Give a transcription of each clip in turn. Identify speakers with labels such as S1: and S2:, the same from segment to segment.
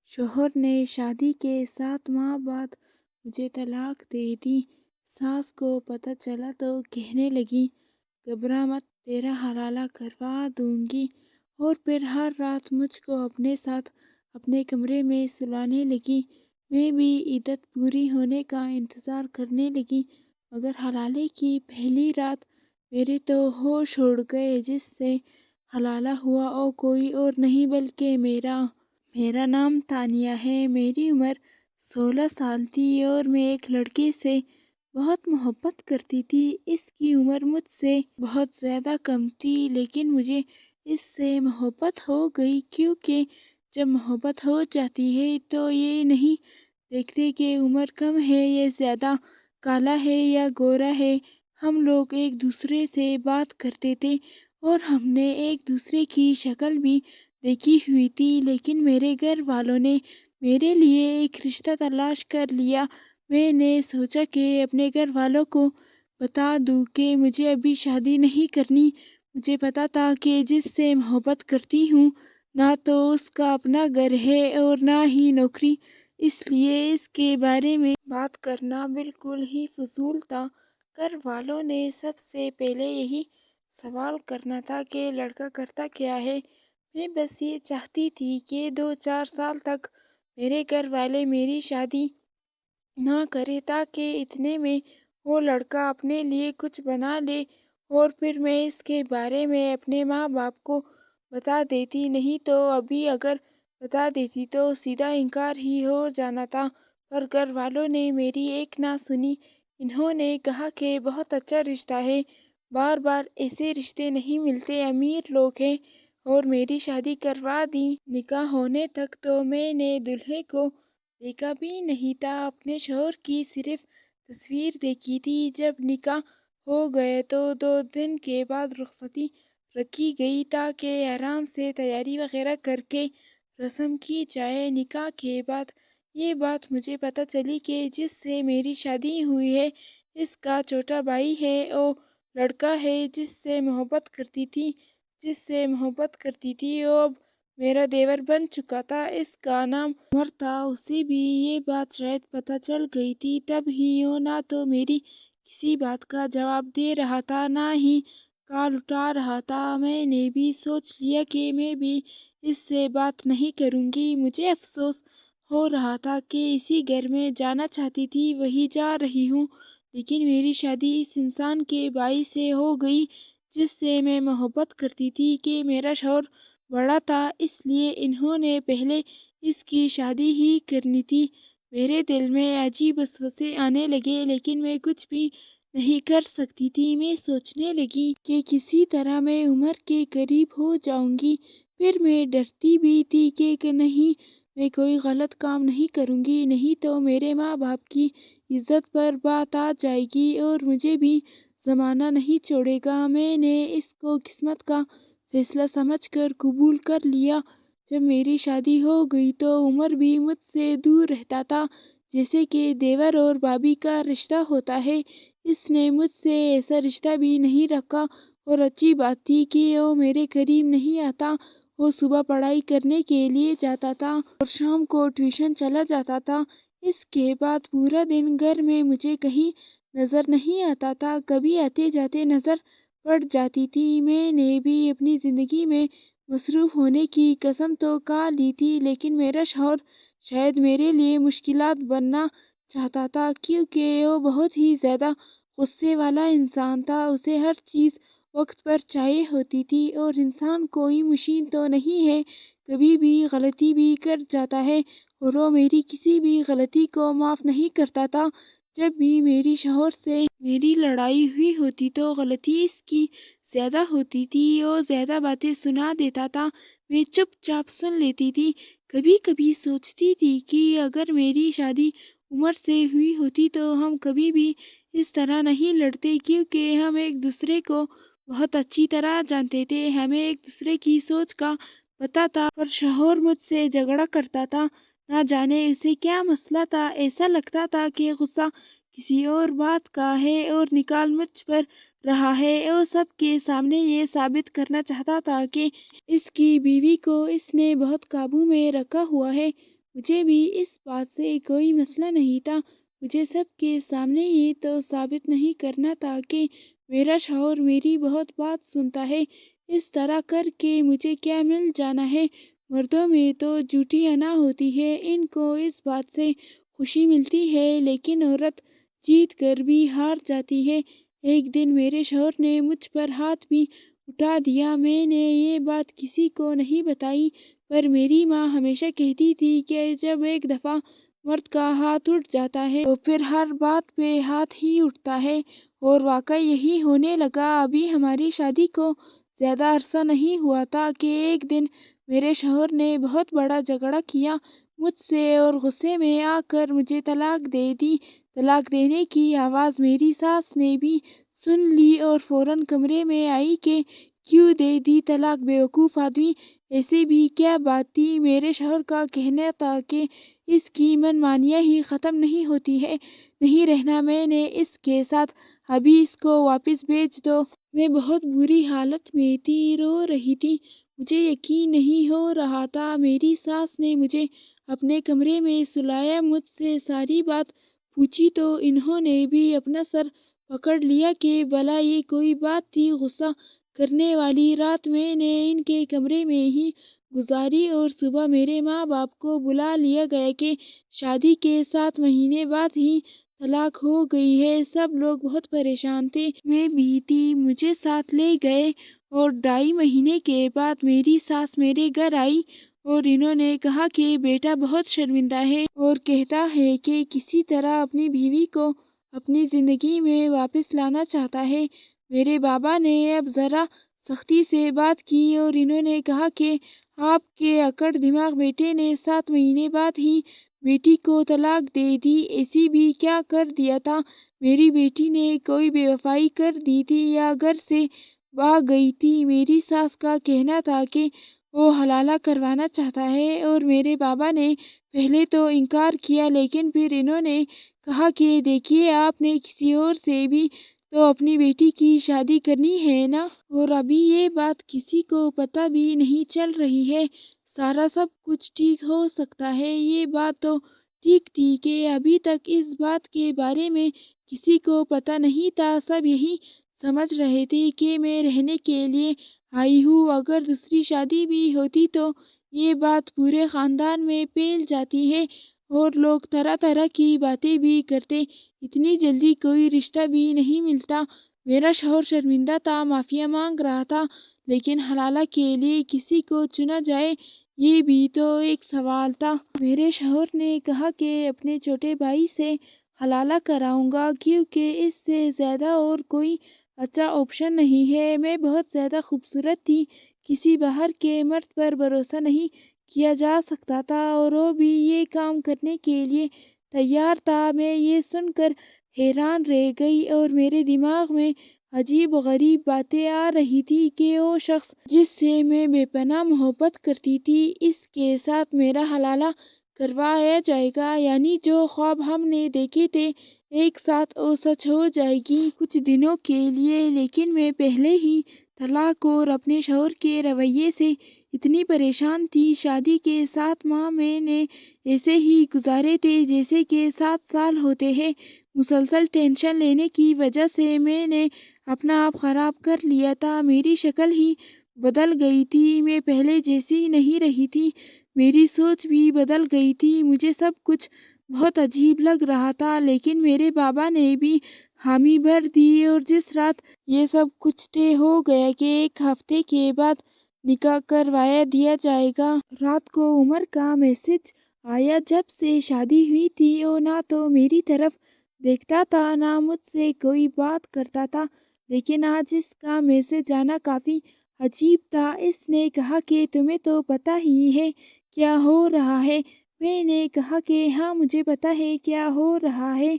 S1: شوہر نے شادی کے 7 ماہ بعد مجھے طلاق دے دی۔ ساس کو پتہ چلا تو کہنے لگی، گھبرا مت، تیرا حلالہ کروا دوں گی۔ اور پھر ہر رات مجھ کو اپنے ساتھ اپنے کمرے میں سلانے لگی۔ میں بھی عدت پوری ہونے کا انتظار کرنے لگی، مگر حلالے کی پہلی رات میرے تو ہوش اڑ گئے۔ جس سے حلالہ ہوا وہ کوئی اور نہیں بلکہ میرا نام تانیہ ہے۔ میری عمر 16 سال تھی اور میں ایک لڑکے سے بہت محبت کرتی تھی۔ اس کی عمر مجھ سے بہت زیادہ کم تھی، لیکن مجھے اس سے محبت ہو گئی، کیونکہ جب محبت ہو جاتی ہے تو یہ نہیں دیکھتے کہ عمر کم ہے یا زیادہ، کالا ہے یا گورا ہے۔ ہم لوگ ایک دوسرے سے بات کرتے تھے اور ہم نے ایک دوسرے کی شکل بھی دیکھی ہوئی تھی، لیکن میرے گھر والوں نے میرے لیے ایک رشتہ تلاش کر لیا۔ میں نے سوچا کہ اپنے گھر والوں کو بتا دوں کہ مجھے ابھی شادی نہیں کرنی۔ مجھے پتا تھا کہ جس سے محبت کرتی ہوں نہ تو اس کا اپنا گھر ہے اور نہ ہی نوکری، اس لیے اس کے بارے میں بات کرنا بالکل ہی فضول تھا۔ گھر والوں نے سب سے پہلے یہی سوال کرنا تھا کہ لڑکا کرتا کیا ہے۔ میں بس یہ چاہتی تھی کہ 2-4 سال تک میرے گھر والے میری شادی نہ کرے، تاکہ اتنے میں وہ لڑکا اپنے لیے کچھ بنا لے اور پھر میں اس کے بارے میں اپنے ماں باپ کو بتا دیتی۔ نہیں تو ابھی اگر بتا دیتی تو سیدھا انکار ہی ہو جانا تھا۔ پر گھر والوں نے میری ایک نہ سنی۔ انہوں نے کہا کہ بہت اچھا رشتہ ہے، بار بار ایسے رشتے نہیں ملتے، امیر لوگ ہیں، اور میری شادی کروا دی۔ نکاح ہونے تک تو میں نے دولہے کو دیکھا بھی نہیں تھا، اپنے شوہر کی صرف تصویر دیکھی تھی۔ جب نکاح ہو گیا تو 2 دن کے بعد رخصتی رکھی گئی تاکہ آرام سے تیاری وغیرہ کر کے رسم کی جائے۔ نکاح کے بعد یہ بات مجھے پتہ چلی کہ جس سے میری شادی ہوئی ہے اس کا چھوٹا بھائی ہے، وہ لڑکا ہے جس سے محبت کرتی تھی وہ اب میرا دیور بن چکا تھا۔ اس کا نام عمر تھا۔ اسے بھی یہ بات شاید پتہ چل گئی تھی، تب ہی وہ نہ تو میری کسی بات کا جواب دے رہا تھا نہ ہی کال اٹھا رہا تھا۔ میں نے بھی سوچ لیا کہ میں بھی اس سے بات نہیں کروں گی۔ مجھے افسوس ہو رہا تھا کہ اسی گھر میں جانا چاہتی تھی وہی جا رہی ہوں، لیکن میری شادی اس انسان کے بھائی سے ہو گئی جس سے میں محبت کرتی تھی۔ کہ میرا شوہر بڑا تھا، اس لیے انہوں نے پہلے اس کی شادی ہی کرنی تھی۔ میرے دل میں عجیب وسوسے آنے لگے، لیکن میں کچھ بھی نہیں کر سکتی تھی۔ میں سوچنے لگی کہ کسی طرح میں عمر کے قریب ہو جاؤں گی۔ پھر میں ڈرتی بھی تھی کہ نہیں میں کوئی غلط کام نہیں کروں گی، نہیں تو میرے ماں باپ کی عزت پر بات آ جائے گی اور مجھے بھی زمانہ نہیں چھوڑے گا۔ میں نے اس کو قسمت کا فیصلہ سمجھ کر قبول کر لیا۔ جب میری شادی ہو گئی تو عمر بھی مجھ سے دور رہتا تھا، جیسے کہ دیور اور بھابھی کا رشتہ ہوتا ہے۔ اس نے مجھ سے ایسا رشتہ بھی نہیں رکھا، اور اچھی بات تھی کہ وہ میرے قریب نہیں آتا۔ وہ صبح پڑھائی کرنے کے لیے جاتا تھا اور شام کو ٹیوشن چلا جاتا تھا۔ اس کے بعد پورا دن گھر میں مجھے کہیں نظر نہیں آتا تھا، کبھی آتے جاتے نظر پڑ جاتی تھی۔ میں نے بھی اپنی زندگی میں مصروف ہونے کی قسم تو کھا لی تھی، لیکن میرا شوہر شاید میرے لیے مشکلات بننا چاہتا تھا، کیونکہ وہ بہت ہی زیادہ غصے والا انسان تھا۔ اسے ہر چیز وقت پر چاہیے ہوتی تھی، اور انسان کوئی مشین تو نہیں ہے، کبھی بھی غلطی بھی کر جاتا ہے، اور وہ میری کسی بھی غلطی کو معاف نہیں کرتا تھا۔ جب بھی میری شوہر سے میری لڑائی ہوئی ہوتی تو غلطی اس کی زیادہ ہوتی تھی، وہ زیادہ باتیں سنا دیتا تھا، میں چپ چاپ سن لیتی تھی۔ کبھی کبھی سوچتی تھی کہ اگر میری شادی عمر سے ہوئی ہوتی تو ہم کبھی بھی اس طرح نہیں لڑتے، کیونکہ ہم ایک دوسرے کو بہت اچھی طرح جانتے تھے، ہمیں ایک دوسرے کی سوچ کا پتہ تھا۔ پر شوہر مجھ سے جھگڑا کرتا تھا، نہ جانے اسے کیا مسئلہ تھا۔ ایسا لگتا تھا کہ غصہ کسی اور بات کا ہے اور نکال مجھ پر رہا ہے۔ وہ سب کے سامنے یہ ثابت کرنا چاہتا تھا کہ اس کی بیوی کو اس نے بہت قابو میں رکھا ہوا ہے۔ مجھے بھی اس بات سے کوئی مسئلہ نہیں تھا، مجھے سب کے سامنے یہ تو ثابت نہیں کرنا تھا کہ میرا شوہر میری بہت بات سنتا ہے۔ اس طرح کر کے مجھے کیا مل جانا ہے؟ مردوں میں تو جھوٹی انا ہوتی ہے، ان کو اس بات سے خوشی ملتی ہے، لیکن عورت جیت کر بھی ہار جاتی ہے۔ ایک دن میرے شوہر نے مجھ پر ہاتھ بھی اٹھا دیا۔ میں نے یہ بات کسی کو نہیں بتائی، پر میری ماں ہمیشہ کہتی تھی کہ جب ایک دفعہ مرد کا ہاتھ اٹھ جاتا ہے تو پھر ہر بات پہ ہاتھ ہی اٹھتا ہے، اور واقعی یہی ہونے لگا۔ ابھی ہماری شادی کو زیادہ عرصہ نہیں ہوا تھا کہ ایک دن میرے شوہر نے بہت بڑا جھگڑا کیا مجھ سے، اور غصے میں آ کر مجھے طلاق دے دی۔ طلاق دینے کی آواز میری ساس نے بھی سن لی اور فوراً کمرے میں آئی کہ کیوں دے دی طلاق بیوقوف آدمی، ایسے بھی کیا بات تھی؟ میرے شوہر کا کہنا تھا کہ اس کی من مانیاں ہی ختم نہیں ہوتی ہے، نہیں رہنا میں نے اس کے ساتھ، ابھی اس کو واپس بھیج دو۔ میں بہت بری حالت میں تھی، رو رہی تھی، مجھے یقین نہیں ہو رہا تھا۔ میری ساس نے مجھے اپنے کمرے میں سلایا، مجھ سے ساری بات پوچھی تو انہوں نے بھی اپنا سر پکڑ لیا کہ بھلا یہ کوئی بات تھی غصہ کرنے والی۔ رات میں نے ان کے کمرے میں ہی گزاری، اور صبح میرے ماں باپ کو بلا لیا گیا کہ شادی کے 7 مہینے بعد ہی طلاق ہو گئی ہے۔ سب لوگ بہت پریشان تھے، میں بھی تھی۔ مجھے ساتھ لے گئے، اور 2.5 مہینے کے بعد میری ساس میرے گھر آئی، اور انہوں نے کہا کہ بیٹا بہت شرمندہ ہے اور کہتا ہے کہ کسی طرح اپنی بیوی کو اپنی زندگی میں واپس لانا چاہتا ہے۔ میرے بابا نے اب ذرا سختی سے بات کی، اور انہوں نے کہا کہ آپ کے اکڑ دماغ بیٹے نے 7 مہینے بعد ہی بیٹی کو طلاق دے دی، ایسی بھی کیا کر دیا تھا؟ میری بیٹی نے کوئی بے وفائی کر دی تھی یا گھر سے بھاگ گئی تھی؟ میری ساس کا کہنا تھا کہ وہ حلالہ کروانا چاہتا ہے، اور میرے بابا نے پہلے تو انکار کیا، لیکن پھر انہوں نے کہا کہ دیکھیے، آپ نے کسی اور سے بھی تو اپنی بیٹی کی شادی کرنی ہے نا، اور ابھی یہ بات کسی کو پتہ بھی نہیں چل رہی ہے، سارا سب کچھ ٹھیک ہو سکتا ہے۔ یہ بات تو ٹھیک تھی کہ ابھی تک اس بات کے بارے میں کسی کو پتہ نہیں تھا، سب یہی سمجھ رہے تھے کہ میں رہنے کے لیے آئی ہوں۔ اگر دوسری شادی بھی ہوتی تو یہ بات پورے خاندان میں پھیل جاتی ہے، اور لوگ طرح طرح کی باتیں بھی کرتے، اتنی جلدی کوئی رشتہ بھی نہیں ملتا۔ میرا شوہر شرمندہ تھا، معافی مانگ رہا تھا، لیکن حلالہ کے لیے کسی کو چنا جائے، یہ بھی تو ایک سوال تھا۔ میرے شوہر نے کہا کہ اپنے چھوٹے بھائی سے حلالہ کراؤں گا، کیونکہ اس سے زیادہ اور کوئی اچھا آپشن نہیں ہے۔ میں بہت زیادہ خوبصورت تھی، کسی باہر کے مرد پر بھروسہ نہیں کیا جا سکتا تھا، اور وہ بھی یہ کام کرنے کے لیے تیار تھا۔ میں یہ سن کر حیران رہ گئی، اور میرے دماغ میں عجیب و غریب باتیں آ رہی تھی کہ وہ شخص جس سے میں بے پناہ محبت کرتی تھی، اس کے ساتھ میرا حلالہ کروایا جائے گا، یعنی جو خواب ہم نے دیکھے تھے ایک ساتھ وہ سچ ہو جائے گی کچھ دنوں کے لیے۔ لیکن میں پہلے ہی طلاق اور اپنے شوہر کے رویے سے اتنی پریشان تھی۔ شادی کے 7 ماہ میں نے ایسے ہی گزارے تھے جیسے کہ 7 سال ہوتے ہیں۔ مسلسل ٹینشن لینے کی وجہ سے میں نے اپنا آپ خراب کر لیا تھا، میری شکل ہی بدل گئی تھی، میں پہلے جیسی نہیں رہی تھی، میری سوچ بھی بدل گئی تھی، مجھے سب کچھ بہت عجیب لگ رہا تھا۔ لیکن میرے بابا نے بھی حامی بھر دی، اور جس رات یہ سب کچھ طے ہو گیا کہ 1 ہفتے کے بعد نکاح کروایا دیا جائے گا، رات کو عمر کا میسج آیا۔ جب سے شادی ہوئی تھی وہ نہ تو میری طرف دیکھتا تھا، نہ مجھ سے کوئی بات کرتا تھا، لیکن آج اس کا میسج آنا کافی عجیب تھا۔ اس نے کہا کہ تمہیں تو پتہ ہی ہے کیا ہو رہا ہے۔ میں نے کہا کہ ہاں، مجھے پتہ ہے کیا ہو رہا ہے،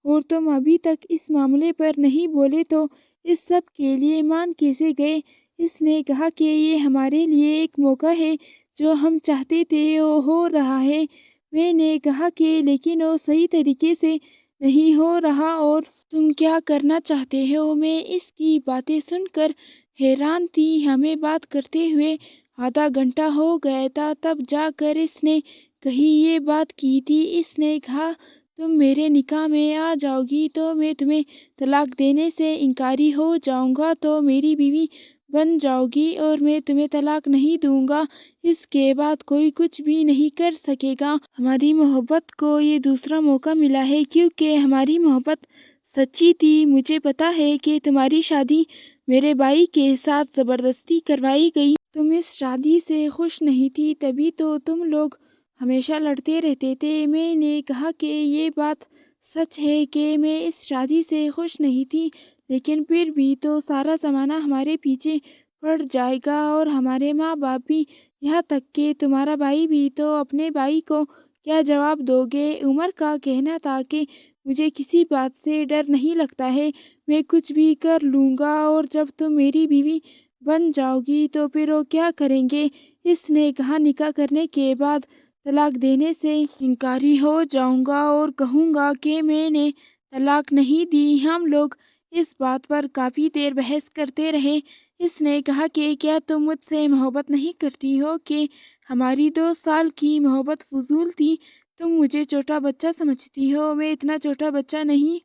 S1: اور تم ابھی تک اس معاملے پر نہیں بولے تو اس سب کے لیے مان کیسے گئے؟ اس نے کہا کہ یہ ہمارے لیے ایک موقع ہے، جو ہم چاہتے تھے وہ ہو رہا ہے۔ میں نے کہا کہ لیکن وہ صحیح طریقے سے نہیں ہو رہا، اور تم کیا کرنا چاہتے ہو؟ میں اس کی باتیں سن کر حیران تھی۔ ہمیں بات کرتے ہوئے آدھا گھنٹہ ہو گیا تھا، تب جا کر اس نے کہیں یہ بات کی تھی۔ اس نے کہا تم میرے نکاح میں آ جاؤ گی تو میں تمہیں طلاق دینے سے انکاری ہو جاؤں گا تو میری بیوی بن جاؤ گی اور میں تمہیں طلاق نہیں دوں گا۔ اس کے بعد کوئی کچھ بھی نہیں کر سکے گا۔ ہماری محبت کو یہ دوسرا موقع ملا ہے کیونکہ ہماری محبت سچی تھی۔ مجھے پتا ہے کہ تمہاری شادی میرے بھائی کے ساتھ زبردستی کروائی گئی۔ تم اس شادی سے خوش نہیں تھی تبھی تو تم لوگ ہمیشہ لڑتے رہتے تھے۔ میں نے کہا کہ یہ بات سچ ہے کہ میں اس شادی سے خوش نہیں تھی، لیکن پھر بھی تو سارا زمانہ ہمارے پیچھے پڑ جائے گا اور ہمارے ماں باپ بھی، یہاں تک کہ تمہارا بھائی بھی، تو اپنے بھائی کو کیا جواب دو گے؟ عمر کا کہنا تھا کہ مجھے کسی بات سے ڈر نہیں لگتا ہے، میں کچھ بھی کر لوں گا اور جب تم میری بیوی بن جاؤ گی تو پھر وہ کیا کریں گے؟ اس نے کہا نکاح کرنے کے بعد طلاق دینے سے انکاری ہو جاؤں گا اور کہوں گا کہ میں نے طلاق نہیں دی۔ ہم لوگ اس بات پر کافی دیر بحث کرتے رہے۔ اس نے کہا کہ کیا تم مجھ سے محبت نہیں کرتی ہو کہ ہماری 2 سال کی محبت فضول تھی؟ تم مجھے چھوٹا بچہ سمجھتی ہو، میں اتنا چھوٹا بچہ نہیں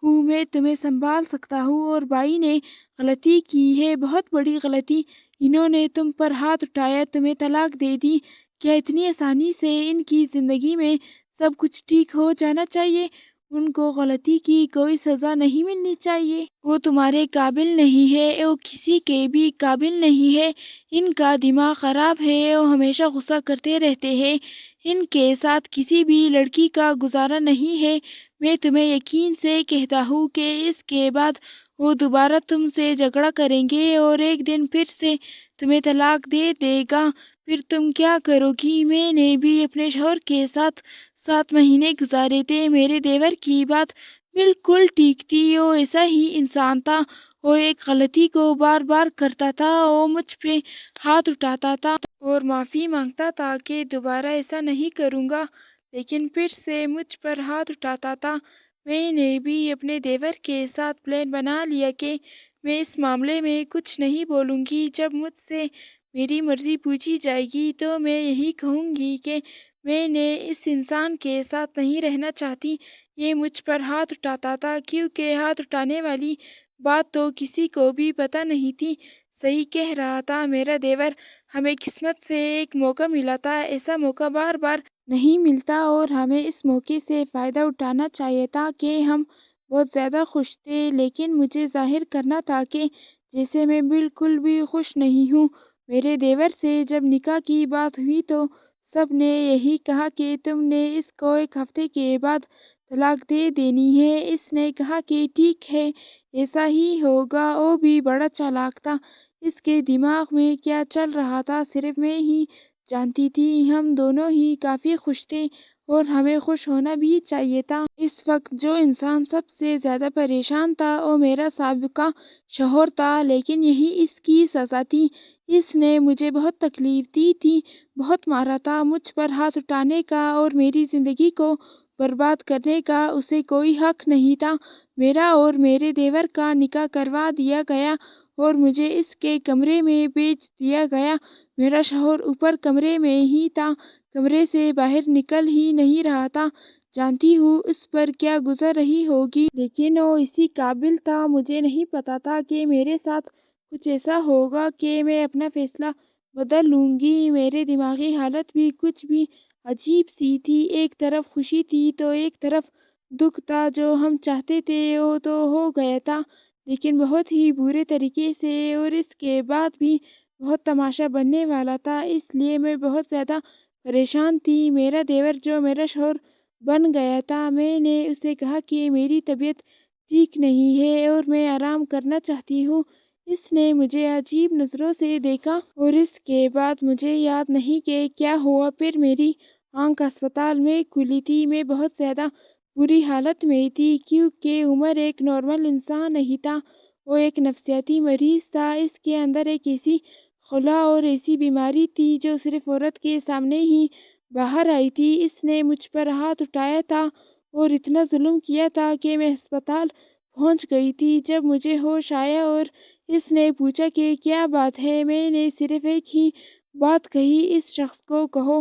S1: ہوں، میں تمہیں سنبھال سکتا ہوں۔ اور بھائی نے غلطی کی ہے، بہت بڑی غلطی، انہوں نے تم پر ہاتھ اٹھایا، تمہیں طلاق دے دی۔ کیا اتنی آسانی سے ان کی زندگی میں سب کچھ ٹھیک ہو جانا چاہیے؟ ان کو غلطی کی کوئی سزا نہیں ملنی چاہیے۔ وہ تمہارے قابل نہیں ہے، وہ کسی کے بھی قابل نہیں ہے۔ ان کا دماغ خراب ہے، وہ ہمیشہ غصہ کرتے رہتے ہیں۔ ان کے ساتھ کسی بھی لڑکی کا گزارا نہیں ہے۔ میں تمہیں یقین سے کہتا ہوں کہ اس کے بعد وہ دوبارہ تم سے جھگڑا کریں گے اور ایک دن پھر سے تمہیں طلاق دے دے گا۔ پھر تم کیا کرو گی؟ میں نے بھی اپنے شوہر کے ساتھ 7 مہینے گزارے تھے۔ میرے دیور کی بات بالکل ٹھیک تھی، وہ ایسا ہی انسان تھا، وہ ایک غلطی کو بار بار کرتا تھا، وہ مجھ پہ ہاتھ اٹھاتا تھا اور معافی مانگتا تھا کہ دوبارہ ایسا نہیں کروں گا، لیکن پھر سے مجھ پر ہاتھ اٹھاتا تھا۔ میں نے بھی اپنے دیور کے ساتھ پلان بنا لیا کہ میں اس معاملے میں کچھ نہیں بولوں گی۔ جب مجھ سے میری مرضی پوچھی جائے گی تو میں یہی کہوں گی کہ میں نے اس انسان کے ساتھ نہیں رہنا چاہتی، یہ مجھ پر ہاتھ اٹھاتا تھا، کیونکہ ہاتھ اٹھانے والی بات تو کسی کو بھی پتہ نہیں تھی۔ صحیح کہہ رہا تھا میرا دیور، ہمیں قسمت سے ایک موقع ملا تھا، ایسا موقع بار بار نہیں ملتا اور ہمیں اس موقع سے فائدہ اٹھانا چاہیے تھا کہ ہم بہت زیادہ خوش تھے، لیکن مجھے ظاہر کرنا تھا کہ جیسے میں بالکل بھی خوش نہیں ہوں۔ میرے دیور سے جب نکاح کی بات ہوئی تو سب نے یہی کہا کہ تم نے اس کو 1 ہفتے کے بعد طلاق دے دینی ہے۔ اس نے کہا کہ ٹھیک ہے، ایسا ہی ہوگا۔ وہ بھی بڑا چالاک تھا، اس کے دماغ میں کیا چل رہا تھا صرف میں ہی جانتی تھی۔ ہم دونوں ہی کافی خوش تھے اور ہمیں خوش ہونا بھی چاہیے تھا۔ اس وقت جو انسان سب سے زیادہ پریشان تھا وہ میرا سابقہ شوہر تھا، لیکن یہی اس کی سزا تھی۔ اس نے مجھے بہت تکلیف دی تھی، بہت مارا تھا۔ مجھ پر ہاتھ اٹھانے کا اور میری زندگی کو برباد کرنے کا اسے کوئی حق نہیں تھا۔ میرا اور میرے دیور کا نکاح کروا دیا گیا اور مجھے اس کے کمرے میں بھیج دیا گیا۔ میرا شوہر اوپر کمرے میں ہی تھا، کمرے سے باہر نکل ہی نہیں رہا تھا۔ جانتی ہوں اس پر کیا گزر رہی ہوگی، لیکن وہ اسی قابل تھا۔ مجھے نہیں پتا تھا کہ میرے ساتھ کچھ ایسا ہوگا کہ میں اپنا فیصلہ بدل لوں گی۔ میری دماغی حالت بھی کچھ بھی عجیب سی تھی، ایک طرف خوشی تھی تو ایک طرف دکھ تھا۔ جو ہم چاہتے تھے وہ تو ہو گیا تھا، لیکن بہت ہی برے طریقے سے، اور اس کے بعد بھی بہت تماشا بننے والا تھا، اس لیے میں بہت زیادہ پریشان تھی۔ میرا دیور جو میرا شوہر بن گیا تھا، میں نے اسے کہا کہ میری طبیعت ٹھیک نہیں ہے اور میں آرام کرنا چاہتی ہوں۔ اس نے مجھے عجیب نظروں سے دیکھا اور اس کے بعد مجھے یاد نہیں کہ کیا ہوا۔ پھر میری آنکھ اسپتال میں کھلی تھی، میں بہت زیادہ بری حالت میں تھی کیونکہ عمر ایک نارمل انسان نہیں تھا، وہ ایک نفسیاتی مریض تھا۔ اس کے اندر ایک ایسی خلا اور ایسی بیماری تھی جو صرف عورت کے سامنے ہی باہر آئی تھی۔ اس نے مجھ پر ہاتھ اٹھایا تھا اور اتنا ظلم کیا تھا کہ میں ہسپتال پہنچ گئی تھی۔ جب مجھے ہوش آیا اور اس نے پوچھا کہ کیا بات ہے، میں نے صرف ایک ہی بات کہی، اس شخص کو کہو